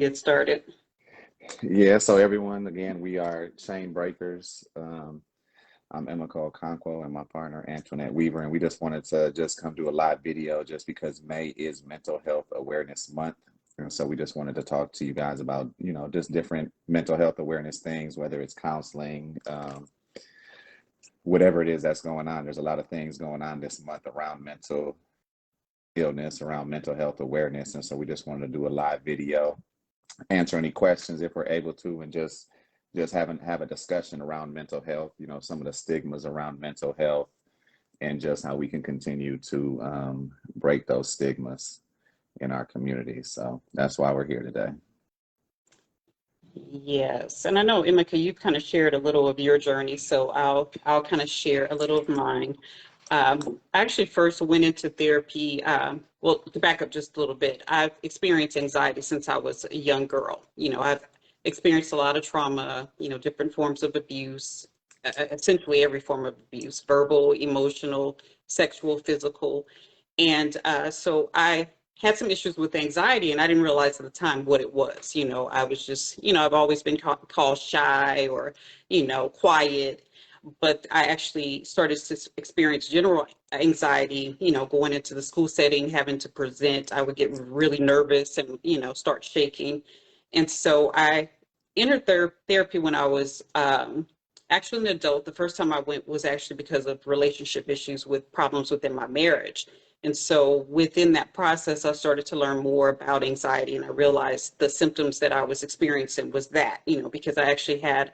get started. Yeah, so everyone, again, we are Chainbreakers. I'm Emma Cole Conquo and my partner Antoinette Weaver, and we just wanted to just come do a live video just because May is Mental Health Awareness Month. And so we just wanted to talk to you guys about, just different mental health awareness things, whether it's counseling, whatever it is that's going on. There's a lot of things going on this month around mental illness, around mental health awareness. And so we just wanted to do a live video, answer any questions if we're able to, and just have a discussion around mental health, some of the stigmas around mental health, and just how we can continue to break those stigmas in our community. So that's why we're here today. Yes, and I know Emeka, you've kind of shared a little of your journey, so I'll kind of share a little of mine. I actually first went into therapy. Well, to back up just a little bit, I've experienced anxiety since I was a young girl. I've experienced a lot of trauma, different forms of abuse, essentially every form of abuse, verbal, emotional, sexual, physical. And so I had some issues with anxiety, and I didn't realize at the time what it was. I was just, I've always been called shy or, quiet, but I actually started to experience general anxiety, going into the school setting, having to present. I would get really nervous and, start shaking. And so I entered therapy when I was actually an adult. The first time I went was actually because of relationship issues with problems within my marriage. And so within that process, I started to learn more about anxiety, and I realized the symptoms that I was experiencing was that, because I actually had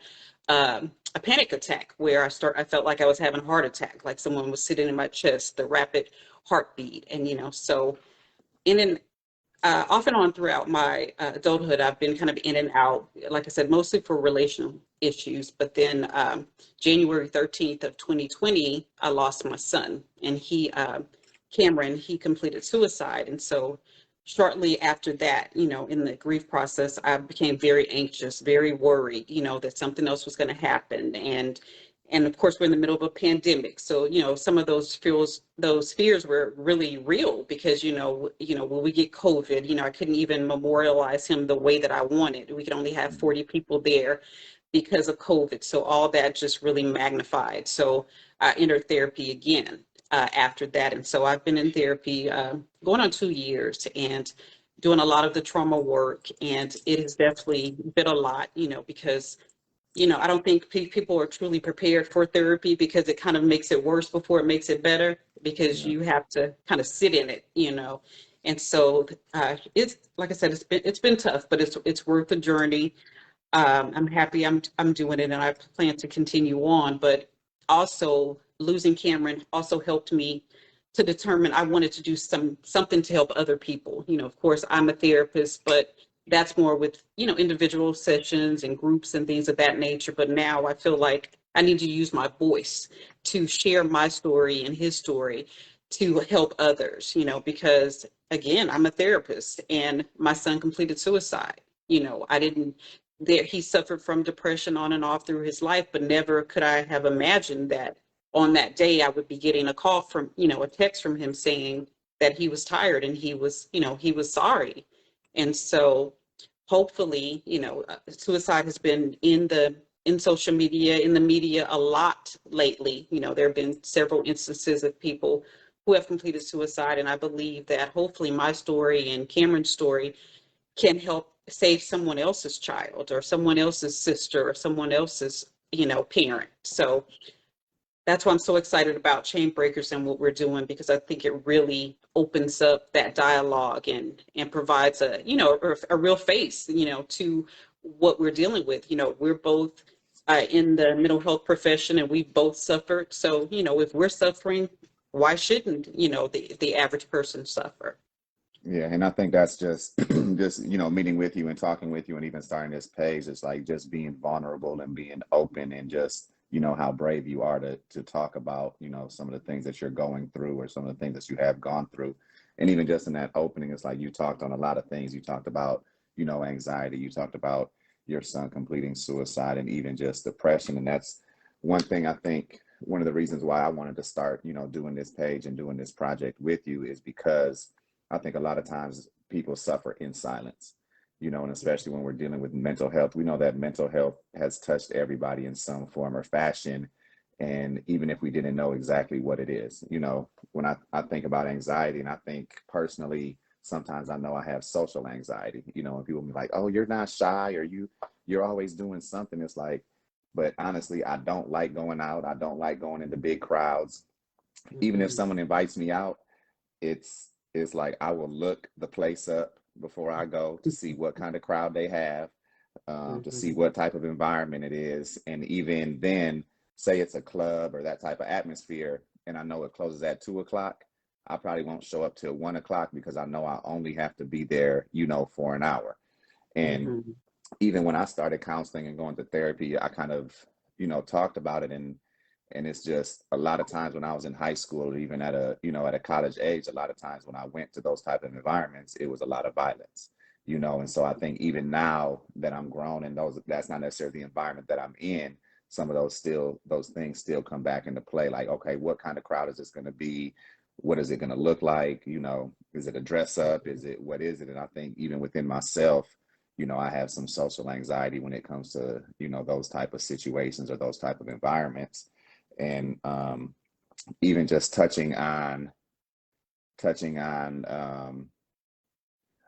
a panic attack where I felt like I was having a heart attack, like someone was sitting in my chest, the rapid heartbeat. And, so in and off and on throughout my adulthood, I've been kind of in and out, like I said, mostly for relational issues. But then January 13th of 2020, I lost my son, and Cameron, he completed suicide. And so shortly after that, in the grief process, I became very anxious, very worried, that something else was going to happen. And of course, we're in the middle of a pandemic. So, some of those fears were really real because, when we get COVID, I couldn't even memorialize him the way that I wanted. We could only have 40 people there because of COVID. So all that just really magnified. So I entered therapy again after that. And so I've been in therapy going on 2 years and doing a lot of the trauma work. And it has definitely been a lot, because I don't think people are truly prepared for therapy because it kind of makes it worse before it makes it better because Yeah. you have to kind of sit in it. And so it's like I said, it's been tough, but it's worth the journey. I'm happy I'm doing it, and I plan to continue on. But also losing Cameron also helped me to determine I wanted to do something to help other people. Of course, I'm a therapist, but that's more with individual sessions and groups and things of that nature. But now I feel like I need to use my voice to share my story and his story to help others. Because again, I'm a therapist, and my son completed suicide. I didn't there he suffered from depression on and off through his life, but never could I have imagined that on that day I would be getting a call from, a text from him saying that he was tired and he was sorry. And so hopefully, suicide has been in social media, in the media a lot lately. There have been several instances of people who have completed suicide, and I believe that hopefully my story and Cameron's story can help save someone else's child or someone else's sister or someone else's, parent. So that's why I'm so excited about Chain Breakers and what we're doing, because I think it really opens up that dialogue and provides a real face, to what we're dealing with. We're both in the mental health profession, and we've both suffered. So, if we're suffering, why shouldn't, the average person suffer? Yeah, and I think that's just just meeting with you and talking with you and even starting this page. It's like just being vulnerable and being open, and just how brave you are to talk about some of the things that you're going through or some of the things that you have gone through. And even just in that opening, it's like you talked on a lot of things. You talked about anxiety, you talked about your son completing suicide, and even just depression. And that's one thing I think, one of the reasons why I wanted to start doing this page and doing this project with you, is because I think a lot of times people suffer in silence. and especially when we're dealing with mental health, we know that mental health has touched everybody in some form or fashion. And even if we didn't know exactly what it is, when I think about anxiety, and I think personally, sometimes I know I have social anxiety, and people be like, oh, you're not shy, or you're always doing something. It's like, but honestly, I don't like going out. I don't like going into big crowds. Even if Mhm. someone invites me out, it's like I will look the place up before I go to see what kind of crowd they have, to see Mhm. what type of environment it is. And even then, say it's a club or that type of atmosphere, and I know it closes at 2 o'clock, I probably won't show up till 1 o'clock because I know I only have to be there, for an hour. And Mhm. even when I started counseling and going to therapy, I kind of, talked about it, and it's just a lot of times when I was in high school or even at a college age, a lot of times when I went to those type of environments, it was a lot of violence, and so I think even now that I'm grown and that's not necessarily the environment that I'm in, some of those things still come back into play. Like, okay, what kind of crowd is this going to be? What is it going to look like? Is it a dress up? What is it? And I think even within myself, I have some social anxiety when it comes to, those type of situations or those type of environments. And even just touching on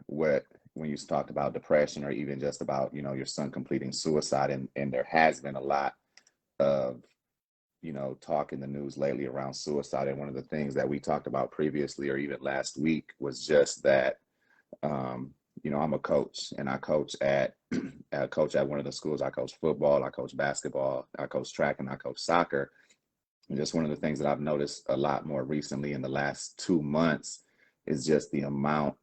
what when you talked about depression, or even just about, your son completing suicide, and there has been a lot of, talk in the news lately around suicide. And one of the things that we talked about previously or even last week was just that, I'm a coach, and I coach at I coach at one of the schools. I coach football, I coach basketball, I coach track, and I coach soccer. And just one of the things that I've noticed a lot more recently in the last 2 months is just the amount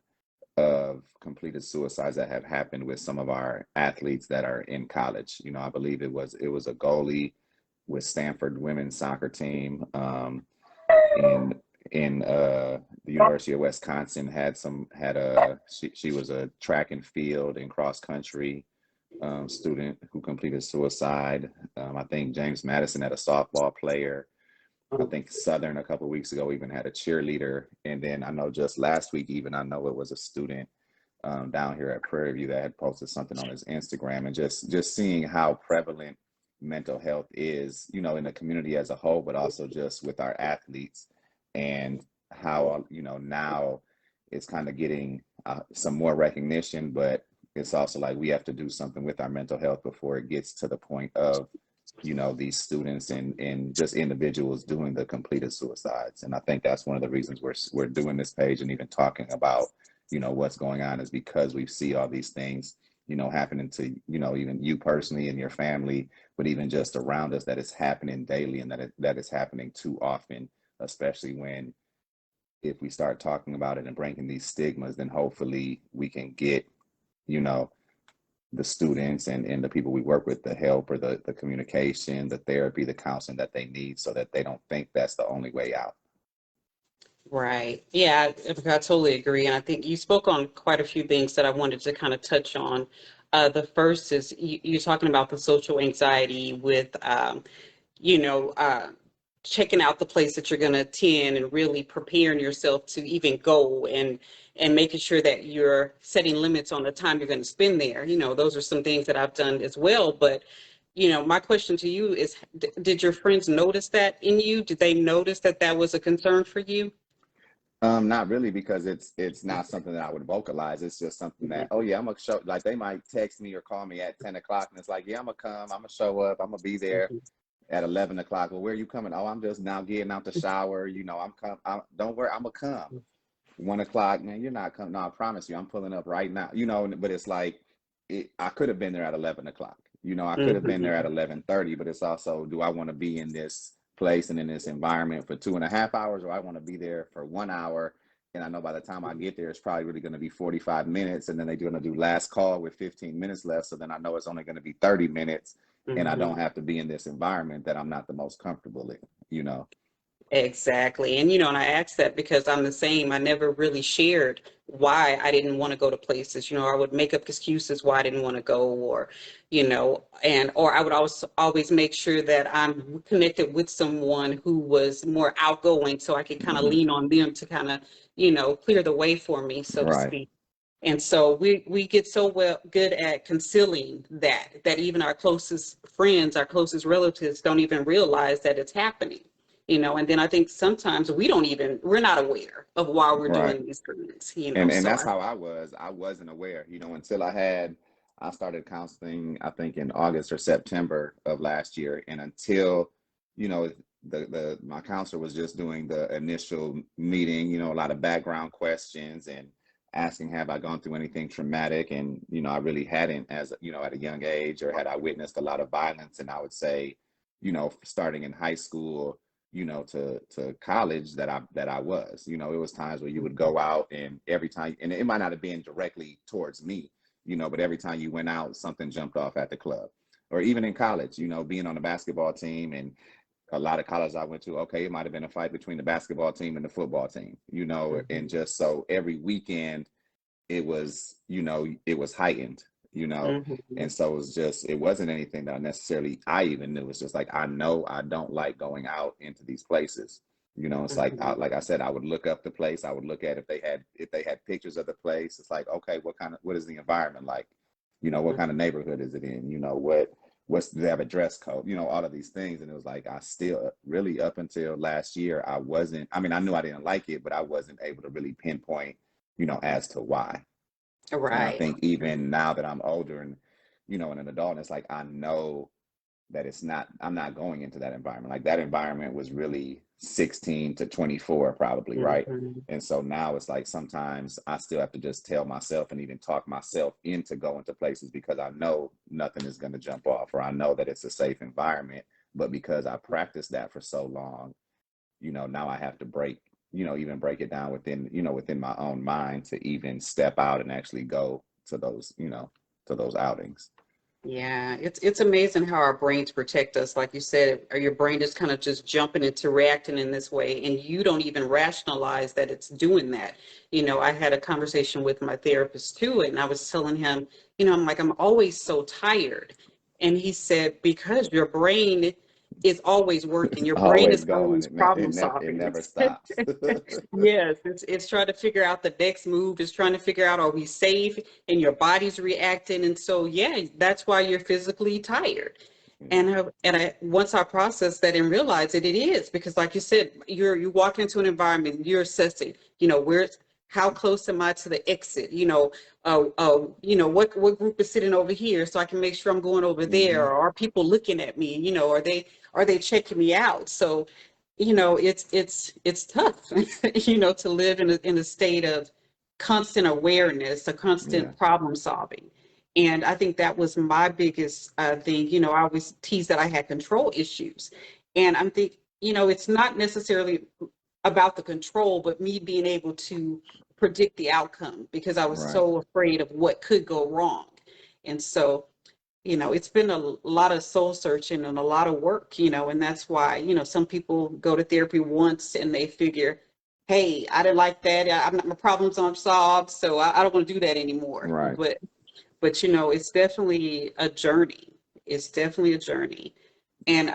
of completed suicides that have happened with some of our athletes that are in college. I believe it was a goalie with Stanford women's soccer team, in the University of Wisconsin she was a track and field and cross country student who completed suicide. I think James Madison had a softball player. I think Southern a couple of weeks ago even had a cheerleader. And then I know just last week, even I know it was a student down here at Prairie View that had posted something on his Instagram. And just seeing how prevalent mental health is, in the community as a whole, but also just with our athletes, and how, now it's kind of getting some more recognition, but it's also like we have to do something with our mental health before it gets to the point of, these students and just individuals doing the completed suicides. And I think that's one of the reasons we're doing this page and even talking about, what's going on, is because we see all these things, happening to, even you personally and your family, but even just around us, that it's happening daily, and that it's happening too often, especially when, if we start talking about it and breaking these stigmas, then hopefully we can get, you know, the students and the people we work with the help, or the communication, the therapy, the counseling that they need, so that they don't think that's the only way out. Right. Yeah, I totally agree. And I think you spoke on quite a few things that I wanted to kind of touch on. The first is you're talking about the social anxiety with, you know, uh, checking out the place that you're going to attend and really preparing yourself to even go and making sure that you're setting limits on the time you're going to spend there. Those are some things that I've done as well. But, my question to you is, did your friends notice that in you? Did they notice that that was a concern for you? Not really, because it's not something that I would vocalize. It's just something that, oh Mhm. yeah, I'm gonna show. Like, they might text me or call me at 10 o'clock, and it's like, yeah, I'm gonna come. I'm gonna show up. I'm gonna be there Mhm. at 11 o'clock. Well, where are you coming? Oh, I'm just now getting out the shower. Don't worry, I'm gonna come. 1 o'clock, man, you're not coming. No, I promise you, I'm pulling up right now. But it's like, I could have been there at 11 o'clock. I could have been there at Mhm. 11:30. But it's also, do I want to be in this place and in this environment for 2.5 hours, or I want to be there for 1 hour? And I know by the time I get there, it's probably really going to be 45 minutes, and then they're going to do last call with 15 minutes left. So then I know it's only going to be 30 minutes, and I don't Mhm. have to be in this environment that I'm not the most comfortable in. You know. Exactly. And I asked that because I'm the same. I never really shared why I didn't want to go to places. I would make up excuses why I didn't want to go, or I would always make sure that I'm connected with someone who was more outgoing so I could kind of Hmm. lean on them to kind of, clear the way for me, so to Right. speak. And so we get so good at concealing that even our closest friends, our closest relatives don't even realize that it's happening, and then I think sometimes we're not aware of why we're Right. doing these things. And So that's how I wasn't aware, until I started counseling, I think in August or September of last year. And until, you know, the my counselor was just doing the initial meeting, a lot of background questions and asking, have I gone through anything traumatic? And, I really hadn't, as, at a young age, or had I witnessed a lot of violence. And I would say, starting in high school, to college, that I was, it was times where you would go out, and every time, and it might not have been directly towards me, but every time you went out, something jumped off at the club. Or even in college, being on the basketball team, and a lot of colleges I went to, okay, it might have been a fight between the basketball team and the football team, and just so every weekend it was heightened, mhm, and so it wasn't anything that I even knew. It's just like, I know I don't like going out into these places. It's like, mhm, like I said, I would look up the place. I would look at if they had pictures of the place. It's like, okay, what is the environment like? What kind of mhm. neighborhood is it in? Do they have a dress code? All of these things. And it was like, I still really, up until last year, I mean, I knew I didn't like it, but I wasn't able to really pinpoint, as to why. And I Right. think even now that I'm older, and an adult, it's like, I know that I'm not going into that environment. Like, that environment was really 16 to 24 probably, right? Mhm, And so now it's like, sometimes I still have to just tell myself and even talk myself into going to places, because I know nothing is going to jump off, or I know that it's a safe environment. But because I practiced that for so long, now I have to even break it down within my own mind, to even step out and actually go to those outings. Yeah, it's amazing how our brains protect us. Like you said, or your brain is kind of just jumping into reacting in this way, and you don't even rationalize that it's doing that. I had a conversation with my therapist too, and I was telling him, I'm like, I'm always so tired. And he said, because your brain is always working, It's your brain always is going. always It ne- it problem never it solving. never stops. Yes, it's trying to figure out the next move. It's trying to figure out, are we safe? And your body's reacting. And so, yeah, that's why you're physically tired. Yeah. And once I process that and realize it is because, like you said, you walk into an environment, you're assessing, how close am I to the exit? What group is sitting over here, so I can make sure I'm going over there. Hmm. Or are people looking at me? Are they checking me out? So, it's tough, to live in a state of constant awareness, a Yeah. constant problem solving. And I think that was my biggest thing. I always tease that I had control issues. And I'm thinking, it's not necessarily about the control, but me being able to predict the outcome because I was Right. so afraid of what could go wrong. And so, it's been a lot of soul searching and a lot of work, and that's why, some people go to therapy once and they figure, hey, I didn't like that. I'm not, my problems aren't solved, so I don't want to do that anymore. Right. But it's definitely a journey. It's definitely a journey. And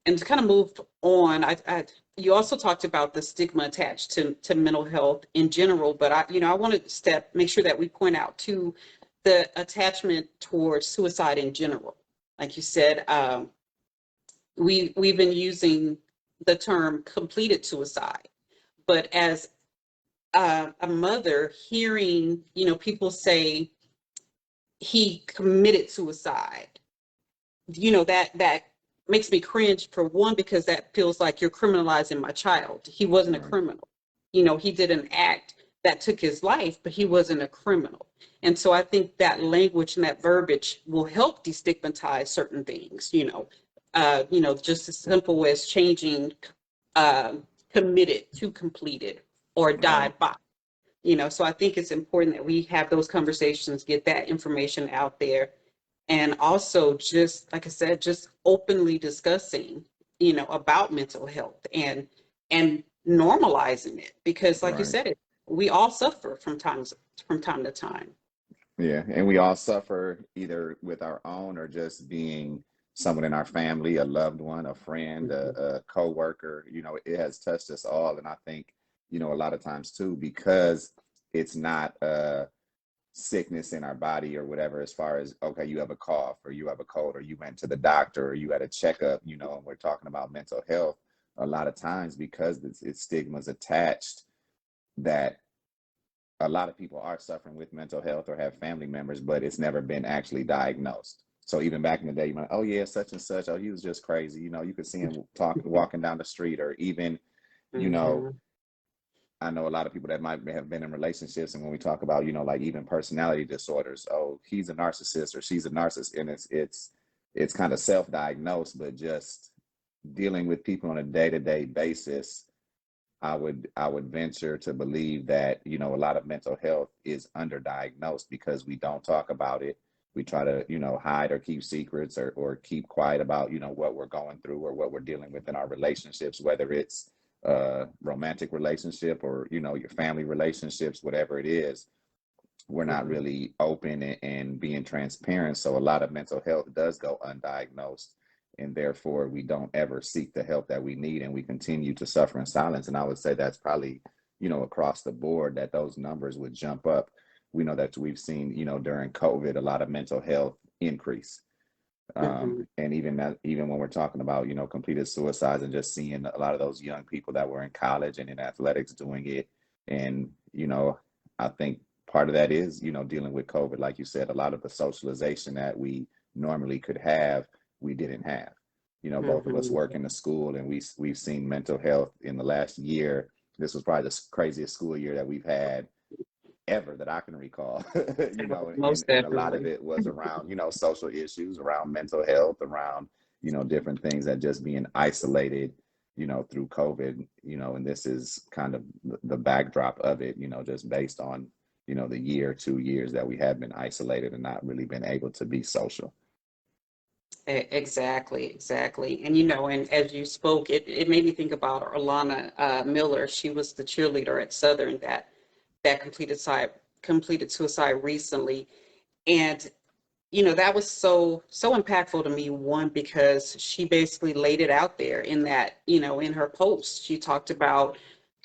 to kind of move on, you also talked about the stigma attached to mental health in general, but I want to make sure that we point out too the attachment towards suicide in general. Like you said, we've been using the term completed suicide, but as a mother, hearing people say he committed suicide, that makes me cringe for one, because that feels like you're criminalizing my child. He wasn't a Right. criminal. He did an act that took his life, but he wasn't a criminal. And so I think that language and that verbiage will help destigmatize certain things, just as simple as changing uh, committed to completed or Right. died by. So I think it's important that we have those conversations, get that information out there, and also, just like I said, just openly discussing, about mental health and normalizing it, because like you Right. said, we all suffer from time to time. Yeah. And we all suffer, either with our own, or just being someone in our family, a loved one, a friend, Mhm. a co-worker. It has touched us all. And I think, a lot of times too, because it's not sickness in our body or whatever, as far as, okay, you have a cough or you have a cold or you went to the doctor or you had a checkup, you know, and we're talking about mental health a lot of times because it's stigmas attached, that a lot of people are suffering with mental health or have family members, but it's never been actually diagnosed. So even back in the day, you might, oh yeah, such and such, oh, he was just crazy. You know, you could see him walking down the street, or even, you know, Mm-hmm. I know a lot of people that might have been in relationships, and when we talk about, you know, like even personality disorders, oh, he's a narcissist or she's a narcissist, and it's kind of self-diagnosed, but just dealing with people on a day-to-day basis, I would venture to believe that, you know, a lot of mental health is underdiagnosed because we don't talk about it. We try to, you know, hide or keep secrets, or keep quiet about, you know, what we're going through or what we're dealing with in our relationships, whether it's romantic relationship or, you know, your family relationships, whatever it is. We're not Mm-hmm. really open and being transparent. So a lot of mental health does go undiagnosed, and therefore we don't ever seek the help that we need, and we continue to suffer in silence. And I would say that's probably, you know, across the board, that those numbers would jump up. We know that we've seen, you know, during COVID, a lot of mental health increase. Mm-hmm. And even that, even when we're talking about, you know, completed suicides, and just seeing a lot of those young people that were in college and in athletics doing it. And, you know, I think part of that is, you know, dealing with COVID. Like you said, a lot of the socialization that we normally could have, we didn't have. You know, both of us Mm-hmm. work in the school, and we've seen mental health in the last year. This was probably the craziest school year that we've had ever that I can recall. You know, and Most a lot of definitely. it was around, you know, social issues, around mental health, around, you know, different things, that just being isolated, you know, through COVID, you know, and this is kind of the backdrop of it, you know, just based on, you know, the year, 2 years that we have been isolated and not really been able to be social. Exactly, exactly. And you know, and as you spoke, it made me think about Alana Miller. She was the cheerleader at Southern that completed suicide recently. And you know, that was so impactful to me. One, because she basically laid it out there in that, you know, in her post. She talked about,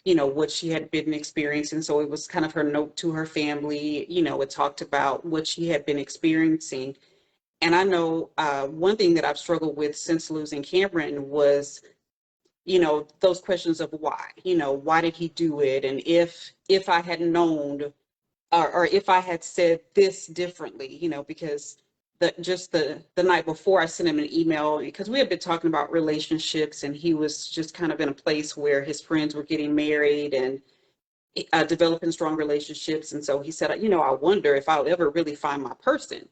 you know, what she had been experiencing. So it was kind of her note to her family. You know, it talked about what she had been experiencing. And I know one thing that I've struggled with since losing Cameron was, you know, those questions of why. You know, why did he do it? And if I had known, or if I had said this differently, you know, because the night before, I sent him an email because we had been talking about relationships, and he was just kind of in a place where his friends were getting married and developing strong relationships. And so he said, you know, I wonder if I'll ever really find my person.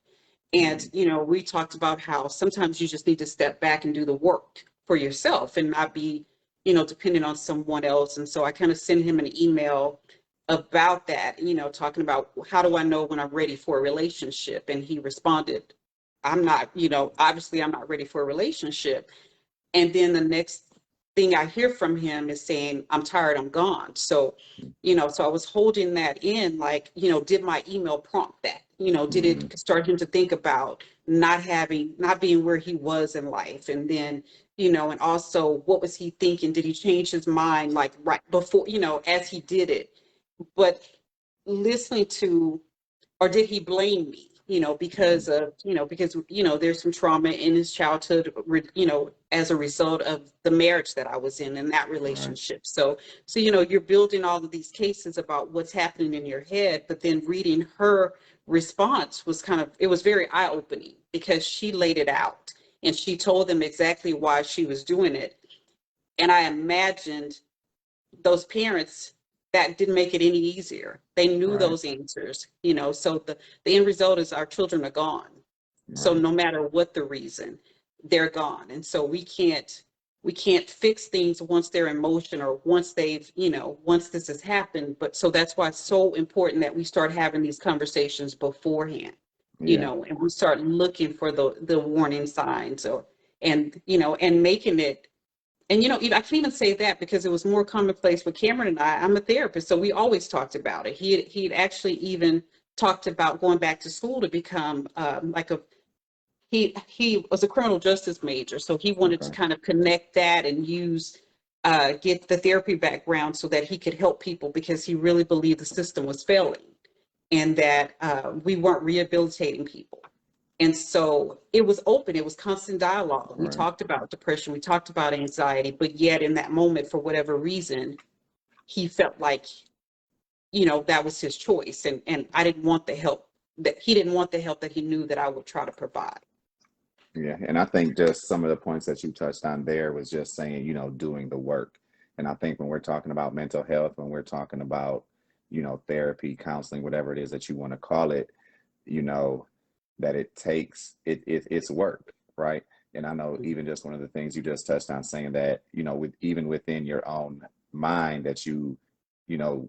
And, Mm, you know, we talked about how sometimes you just need to step back and do the work for yourself and not be, you know, dependent on someone else. And so I kind of sent him an email about that, you know, talking about how do I know when I'm ready for a relationship? And he responded, I'm not, you know, obviously I'm not ready for a relationship. And then the next thing I hear from him is saying, I'm tired, I'm gone. So, you know, so I was holding that in, like, you know, did my email prompt that? You know, did mm, it start him to think about not being where he was in life? And then, you know, and also what was he thinking? Did he change his mind like right before, you know, as he did it? But listening to, or did he blame me, you know, mm, because of, you know, because, you know, there's some trauma in his childhood, you know, as a result of the marriage that I was in that right. relationship. So, you know, you're building all of these cases about what's happening in your head, but then reading her response was kind of, it was very eye-opening because she laid it out and she told them exactly why she was doing it. And I imagined those parents, that didn't make it any easier. They knew Right. those answers, you know. So the end result is our children are gone. So Right. no matter what the reason, they're gone. And so we can't fix things once they're in motion or once they've, you know, once this has happened. But so that's why it's so important that we start having these conversations beforehand, you Yeah. know, and we start looking for the warning signs, or and you know, and making it. And you know, I can't even say that because it was more commonplace with Cameron and I. I'm a therapist, so we always talked about it. He'd actually even talked about going back to school to become like a he was a criminal justice major, so he wanted to Okay. kind of connect that and use get the therapy background so that he could help people because he really believed the system was failing. and that we weren't rehabilitating people. And so it was open, it was constant dialogue. We Right. talked about depression, we talked about anxiety, but yet in that moment, for whatever reason, he felt like, that was his choice. And I didn't want the help that he didn't want the help that he knew that I would try to provide. Yeah, and I think just some of the points that you touched on there was just saying, doing the work. And I think when we're talking about mental health, when we're talking about, therapy, counseling, whatever it is that you want to call it, you know, that it takes it's work, right? And I know even just one of the things you just touched on saying that, with even within your own mind that you know,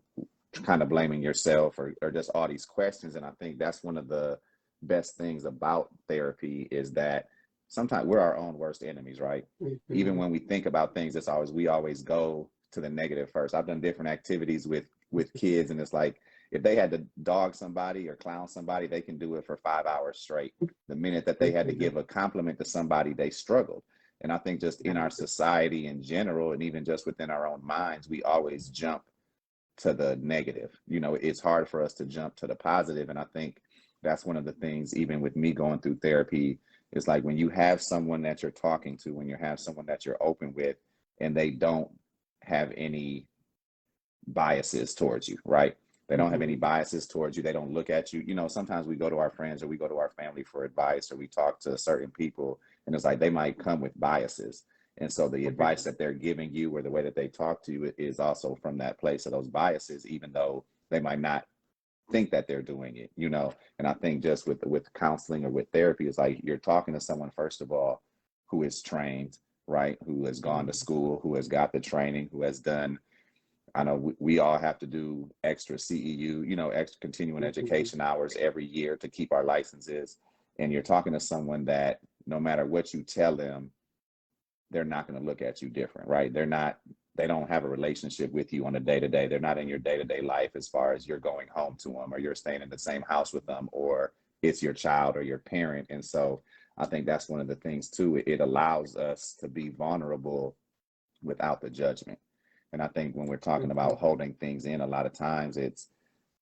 kind of blaming yourself or just all these questions. And I think that's one of the best things about therapy is that sometimes we're our own worst enemies, right? Even Mhm. when we think about things, we always go to the negative first. I've done different activities with kids, and it's like if they had to dog somebody or clown somebody, they can do it for 5 hours straight. The minute that they had to Mhm. give a compliment to somebody, they struggled. And I think just in our society in general, and even just within our own minds, we always jump to the negative. It's hard for us to jump to the positive. And I think that's one of the things, even with me going through therapy, is like when you have someone that you're talking to, when you have someone that you're open with, and they don't have any biases towards you, right? They don't have any Mhm. biases towards you. They don't look at you. Sometimes we go to our friends or we go to our family for advice or we talk to certain people, and it's like they might come with biases. And so the advice that they're giving you or the way that they talk to you is also from that place of those biases, even though they might not think that they're doing it. And I think just with counseling or with therapy, it's like you're talking to someone, first of all, who is trained, right? Who has gone to Mhm. school, who has got the training, who has done, I know we all have to do extra CEU, extra continuing Mhm. education hours every year to keep our licenses. And you're talking to someone that no matter what you tell them, they're not going to look at you different, right? They don't have a relationship with you on a day to day. They're not in your day to day life as far as you're going home to them or you're staying in the same house with them or it's your child or your parent. And so I think that's one of the things too. It allows us to be vulnerable without the judgment. And I think when we're talking about Mhm. holding things in, a lot of times it's,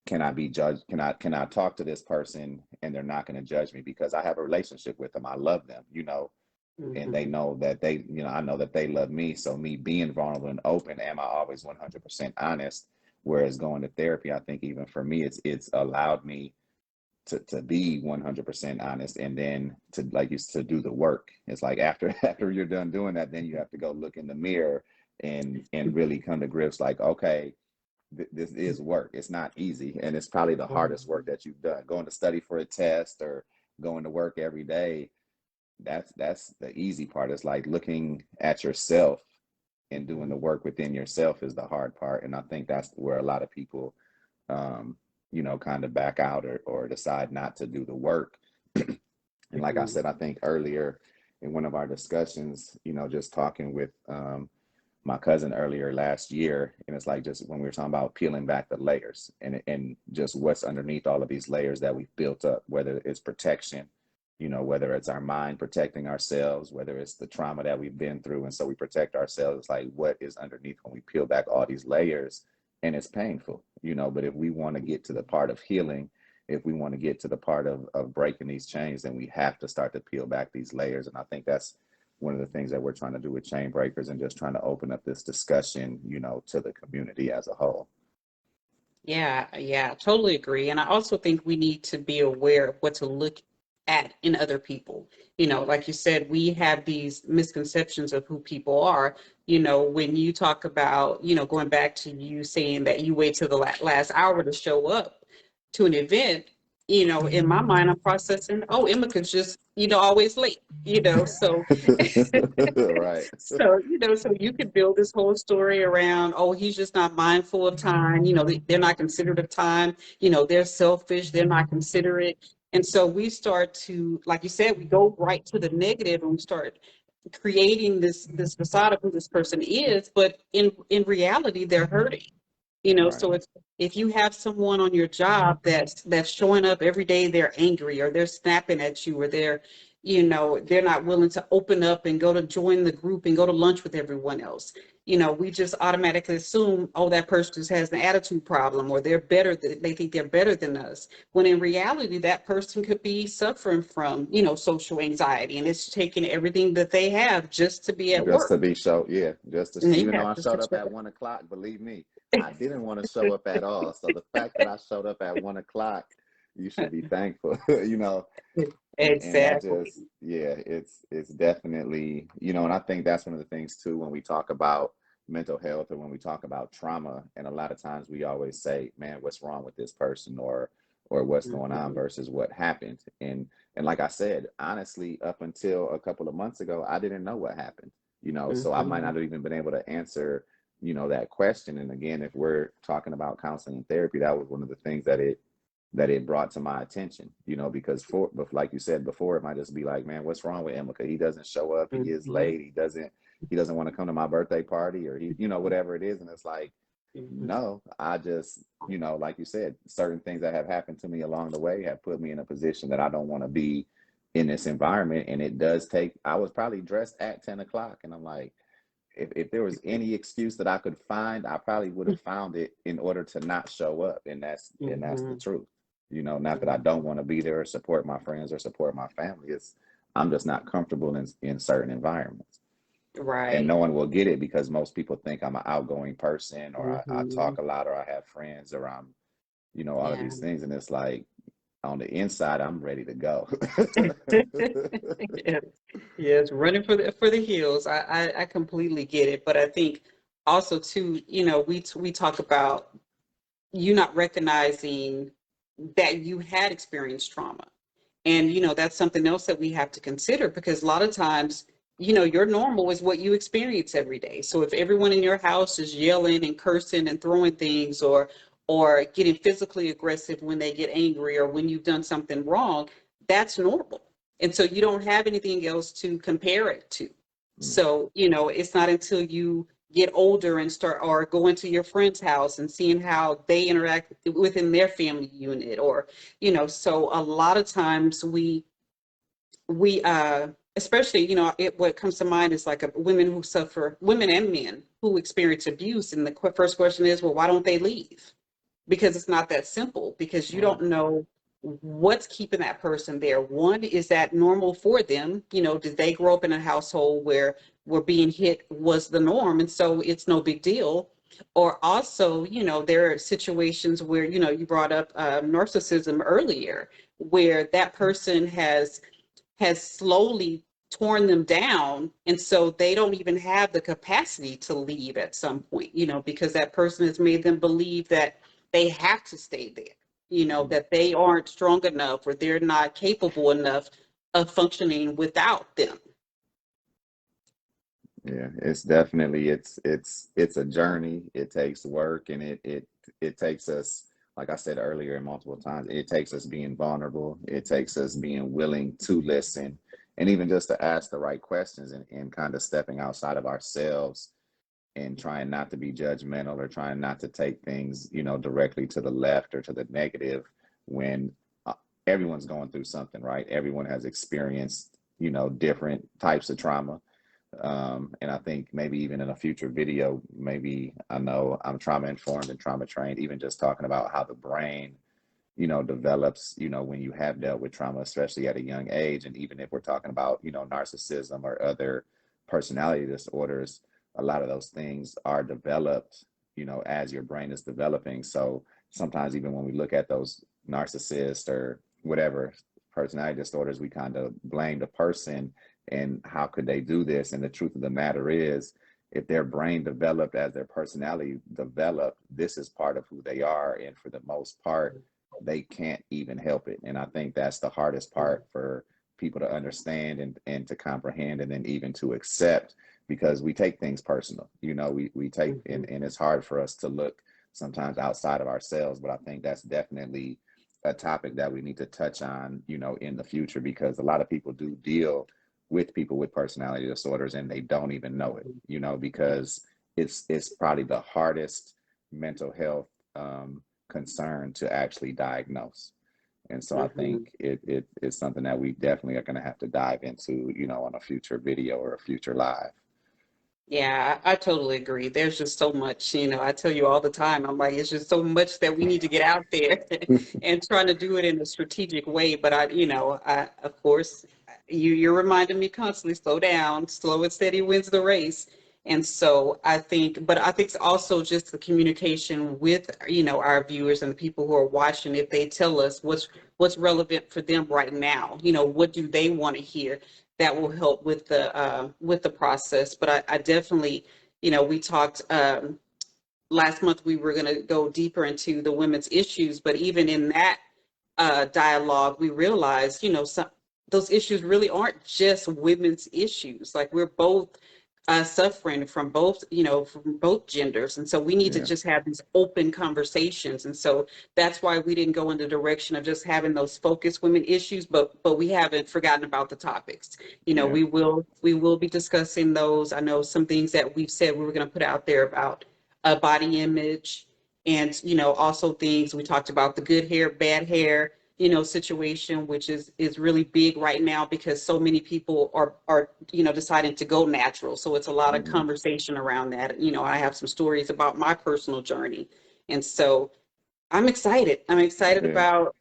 can I be judged? Can I talk to this person and they're not going to judge me because I have a relationship with them. I love them, and they Mhm. know that I know that they love me. So me being vulnerable and open, am I always 100% honest? Whereas going to therapy, I think even for me, it's allowed me to be 100% honest, and then to, like you to do the work. It's like after after you're done doing that, then you have to go look in the mirror and really come to grips like, okay, this is work. It's not easy, and it's probably the hardest work Mhm. that you've done. Going to study for a test or going to work every day, that's the easy part. It's like looking at yourself and doing the Mhm. work within yourself is the hard part. And I think that's where a lot of people um, kind of back out or decide not to do the work. And like I Mhm. said, I think earlier in one of our discussions, just talking with my cousin earlier last year, and it's like just when we were talking about peeling back the layers and just what's underneath all of these layers that we've built up, whether it's protection, whether it's our mind protecting ourselves, whether it's the trauma that we've been through, and so we protect ourselves. It's like what is underneath when we peel back all these layers, and it's painful. But if we want to get to the part of healing, if we want to get to the part of breaking these chains, then we have to start to peel back these layers. And I think that's one of the things that we're trying to do with Chainbreakers and just trying to open up this discussion, to the community as a whole. Yeah, yeah, totally agree. And I also think we need to be aware of what to look at in other people. Like you said, we have these misconceptions of who people are. When you talk about, going back to you saying that you wait till the last hour to show up to an event, in my mind, I'm processing, oh, Emika's just, always late, so Right. so you could build this whole story around, oh, he's just not mindful of time. They're not considerate of time. They're selfish. They're not considerate. And so we start to, like you said, we go right to the negative and we start creating this facade of who this person is. But in reality, they're hurting. Right. So if you have someone on your job that's showing up every day, they're angry or they're snapping at you or they're, they're not willing to open up and go to join the group and go to lunch with everyone else. We just automatically assume, oh, that person just has an attitude problem or they think they're better than us. When in reality, that person could be suffering from, social anxiety, and it's taking everything that they have just to be at Just to work. be show, yeah, just to, even though Yeah, I just to showed up show at 1 o'clock, believe me, I didn't want to show up at all. So the fact that I showed up at 1 o'clock, you should be thankful, up. and I Exactly. just, yeah, it's definitely, and I think that's one of the things too when we talk about mental health or when we talk about trauma, and a lot of times we always say, man, what's wrong with this person, or what's going on Mhm, versus what happened. And like I said, honestly, up until a couple of months ago, I didn't know what happened, so I might mhm, not have even been able to answer, that question. And again, if we're talking about counseling and therapy, that was one of the things that it brought to my attention, because but like you said before, it might just be like, man, what's wrong with Emeka? He doesn't show up. He is mhm, late. He doesn't want to come to my birthday party, or whatever it is. And it's like, mhm. no, I just, like you said, certain things that have happened to me along the way have put me in a position that I don't want to be in this environment. And it does take, I was probably dressed at 10 o'clock. And I'm like, if there was any excuse that I could find, I probably would have found it in order to not show up. And that's the Mhm. truth. Not that I Mhm. don't want to be there or support my friends or support my family. I'm just not comfortable in certain environments. And Right. no one will get it because most people think I'm an outgoing person, or I talk Mhm. a lot, or I have friends, or I'm, all of Yeah. these things. And it's like, on the inside, I'm ready to go. Yes. Yes, running for the hills. I completely get it, but I think also too, we talk about you not recognizing that you had experienced trauma. And, that's something else that we have to consider because a lot of times, your normal is what you experience every day. So if everyone in your house is yelling and cursing and throwing things or getting physically aggressive when they get angry or when you've done something wrong, that's normal. And so you don't have anything else to compare it to. So, it's not until you get older and start or go into your friend's house and seeing how they interact within their family unit or so a lot of times we especially what comes to mind is like women and men who experience abuse, and the first question is, well, why don't they leave? Because it's not that simple, because you Right. don't know what's keeping that person there. One, is that normal for them? Did they grow up in a household where being hit was the norm and so it's no big deal? Or also, there are situations where, you brought up narcissism earlier, where that person has slowly torn them down, and so they don't even have the capacity to leave at some point, because that person has made them believe that they have to stay there, that they aren't strong enough or they're not capable enough of functioning without them. Yeah, it's definitely, it's a journey. It takes work, and it takes us, like I said earlier and multiple times, it takes us being vulnerable. It takes us being willing to listen, and even just to ask the right questions, and kind of stepping outside of ourselves, and trying not to be judgmental, or trying not to take things, directly to the left or to the negative, when everyone's going through something, right? Everyone has experienced, different types of trauma. And I think maybe even in a future video, maybe, I know I'm trauma informed and trauma trained, even just talking about how the brain, develops, when you have dealt with trauma, especially at a young age. And even if we're talking about, narcissism or other personality disorders, a lot of those things are developed, as your brain is developing. So sometimes even when we look at those narcissists or whatever personality disorders, we kind of blame the person, and how could they do this? And the truth of the matter is, if their brain developed as their personality developed, this is part of who they are. And for the most part, they can't even help it. And I think that's the hardest part for people to understand, and to comprehend, and then even to accept, because we take things personal. We take, and, Mhm. and it's hard for us to look sometimes outside of ourselves. But I think that's definitely a topic that we need to touch on, in the future, because a lot of people do deal with people with personality disorders, and they don't even know it, because it's probably the hardest mental health, concern to actually diagnose. And so I Mhm. think it is something that we definitely are going to have to dive into, on a future video or a future live. Yeah, I totally agree. There's just so much, I tell you all the time, I'm like, it's just so much that we need to get out there and trying to do it in a strategic way. But of course, you're reminding me constantly, slow down, slow and steady wins the race. And so but I think it's also just the communication with, our viewers and the people who are watching. If they tell us what's relevant for them right now, what do they want to hear? That will help with the process. But I definitely, we talked last month. We were going to go deeper into the women's issues, but even in that dialogue, we realized, those issues really aren't just women's issues. Like we're both suffering from both genders, and so we need to Yeah. just have these open conversations. And so that's why we didn't go in the direction of just having those focused women issues, but we haven't forgotten about the topics. Yeah. We will be discussing those. I know some things that we've said we were going to put out there about body image, and also things we talked about, the good hair, bad hair, situation, which is really big right now because so many people are deciding to go natural. So it's a lot of Hmm. conversation around that. I have some stories about my personal journey, and so I'm excited. I'm excited Yeah. about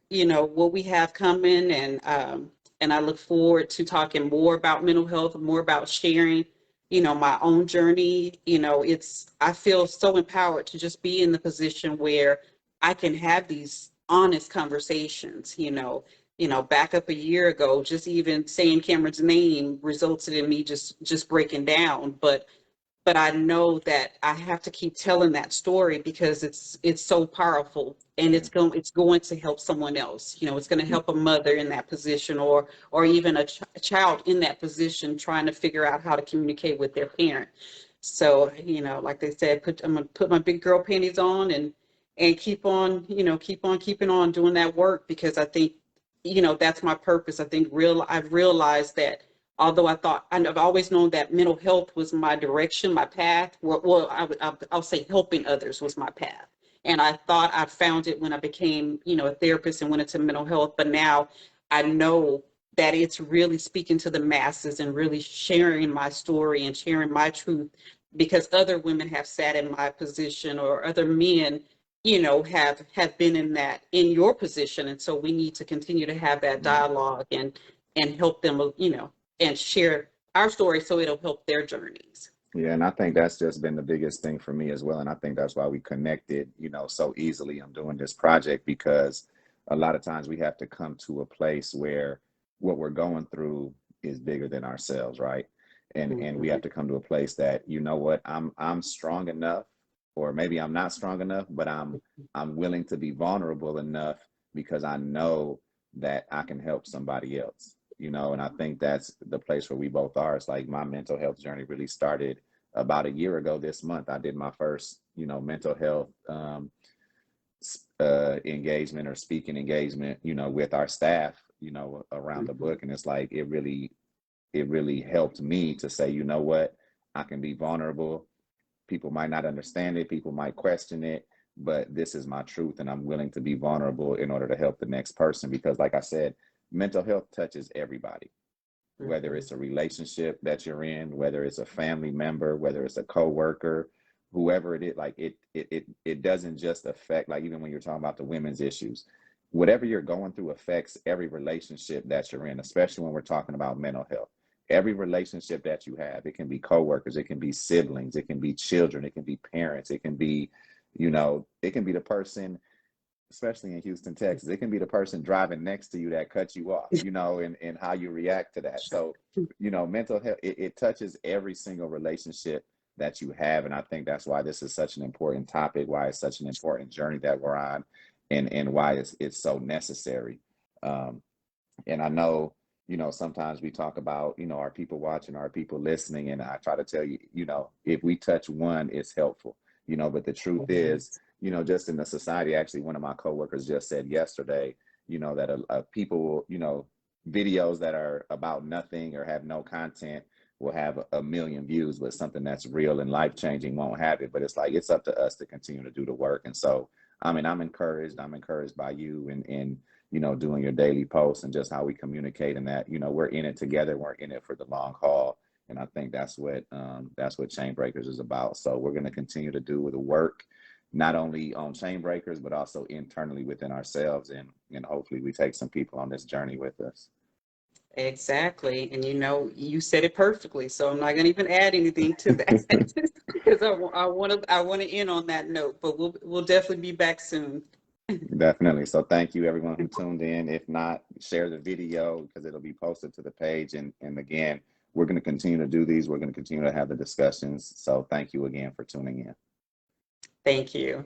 what we have coming, and I look forward to talking more about mental health, more about sharing my own journey. I feel so empowered to just be in the position where I can have these honest conversations. Back up a year ago, just even saying Cameron's name resulted in me just breaking down. But I know that I have to keep telling that story because it's so powerful, and Yeah. it's going to help someone else. It's going to help a mother in that position, or even a child in that position trying to figure out how to communicate with their parent. So, like they said, I'm gonna put my big girl panties on and keep on keeping on doing that work, because I think that's my purpose. I've realized that although I've always known that mental health was my direction, my path. Well, I'll say helping others was my path. And I thought I found it when I became, a therapist and went into mental health. But now I know that it's really speaking to the masses and really sharing my story and sharing my truth, because other women have sat in my position, or other men, have been in your position. And so we need to continue to have that Yeah. dialogue and help them, and share our story so it'll help their journeys. Yeah, and I think that's just been the biggest thing for me as well. And I think that's why we connected, so easily on doing this project, because a lot of times we have to come to a place where what we're going through is bigger than ourselves, right? And we have Mhm. to come to a place that, what, I'm strong enough, or maybe I'm not strong enough, but I'm willing to be vulnerable enough because I know that I can help somebody else. And I think that's the place where we both are. It's like my mental health journey really started about a year ago this month. I did my first, mental health engagement or speaking engagement, with our staff, around the Mhm. book. And it's like it really helped me to say, you know what, I can be vulnerable. People might not understand it, people might question it, but this is my truth, and I'm willing to be vulnerable in order to help the next person. Because, like I said, mental health touches everybody, whether Mhm. it's a relationship that you're in, whether it's a family member, whether it's a coworker, whoever it is. Like it doesn't just affect, like, even when you're talking about the women's issues, whatever you're going through affects every relationship that you're in, especially when we're talking about mental health. Every relationship that you have, it can be coworkers, it can be siblings, it can be children, it can be parents, it can be, it can be the person, especially in Houston, Texas, it can be the person driving next to you that cuts you off, and how you react to that. Sure. So, mental health, it touches every single relationship that you have. And I think that's why this is such an important topic, why it's such an important journey that we're on, and why it's so necessary. Um, and I know, sometimes we talk about, are people watching, are people listening? And I try to tell you, if we touch one, it's helpful, but the truth Mhm. is, just in the society, actually, one of my coworkers just said yesterday, that people, videos that are about nothing or have no content will have a million views, but something that's real and life changing won't have it. But it's like, it's up to us to continue to do the work. And so I mean, I'm encouraged. I'm encouraged by you and you know, doing your daily posts and just how we communicate and that, you know, we're in it together. We're in it for the long haul. And I think that's what Chainbreakers is about. So we're going to continue to do the work, not only on Chainbreakers, but also internally within ourselves. And hopefully we take some people on this journey with us. Exactly. And you know, you said it perfectly. So I'm not going to even add anything to that because I want to end on that note, but we'll definitely be back soon. Definitely. So thank you everyone who tuned in. If not, share the video because it'll be posted to the page. And again, we're going to continue to do these. We're going to continue to have the discussions. So thank you again for tuning in. Thank you.